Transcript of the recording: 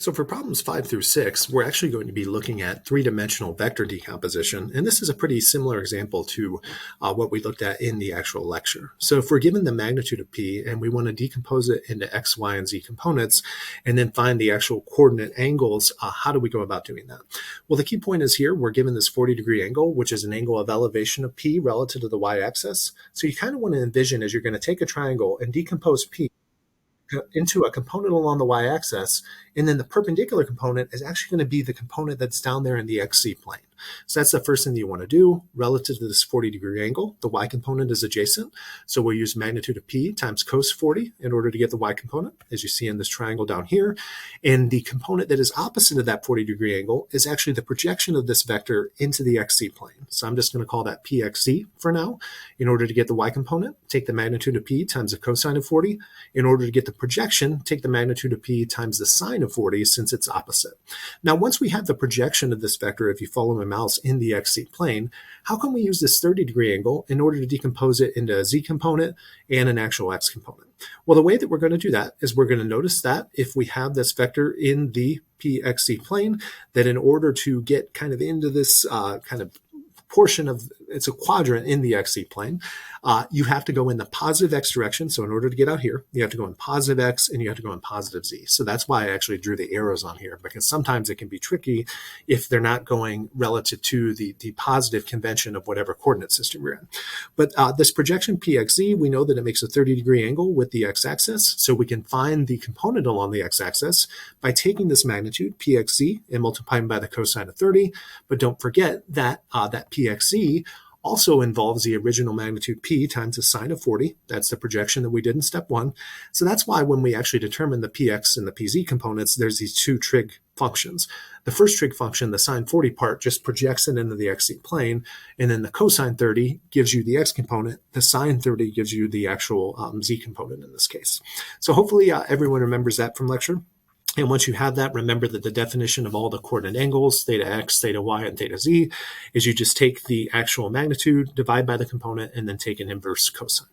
So for problems 5 through 6, we're actually going to be looking at three-dimensional vector decomposition, and this is a pretty similar example to what we looked at in the actual lecture. So if we're given the magnitude of p and we want to decompose it into x, y, and z components, and then find the actual coordinate angles, how do we go about doing that? Well, the key point is here, we're given this 40-degree angle, which is an angle of elevation of p relative to the y-axis. So you kind of want to envision as you're going to take a triangle and decompose p into a component along the y-axis, and then the perpendicular component is actually going to be the component that's down there in the xz plane. So that's the first thing that you want to do relative to this 40-degree angle. The y component is adjacent, so we'll use magnitude of p times cos 40 in order to get the y component, as you see in this triangle down here. And the component that is opposite of that 40-degree angle is actually the projection of this vector into the xz plane. So I'm just going to call that pxz for now. In order to get the y component, take the magnitude of p times the cosine of 40. In order to get the projection, take the magnitude of p times the sine of 40 since it's opposite. Now, once we have the projection of this vector, if you follow my mouse in the xz plane, how can we use this 30-degree angle in order to decompose it into a z component and an actual x component? Well, the way that we're going to do that is we're going to notice that if we have this vector in the pxz plane, that in order to get kind of into this kind of portion of, it's a quadrant in the xz plane, you have to go in the positive x direction. So in order to get out here, you have to go in positive x and you have to go in positive z. So that's why I actually drew the arrows on here, because sometimes it can be tricky if they're not going relative to the positive convention of whatever coordinate system you're in. But this projection pxz, we know that it makes a 30-degree angle with the x-axis. So we can find the component along the x-axis by taking this magnitude pxz and multiplying by the cosine of 30. But don't forget that that pxz also involves the original magnitude p times the sine of 40. That's the projection that we did in step 1. So that's why when we actually determine the px and the pz components, there's these two trig functions. The first trig function, the sine 40 part, just projects it into the xz plane, and then the cosine 30 gives you the x component. The sine 30 gives you the actual z component in this case. So hopefully everyone remembers that from lecture. And once you have that, remember that the definition of all the coordinate angles, theta x, theta y, and theta z, is you just take the actual magnitude, divide by the component, and then take an inverse cosine.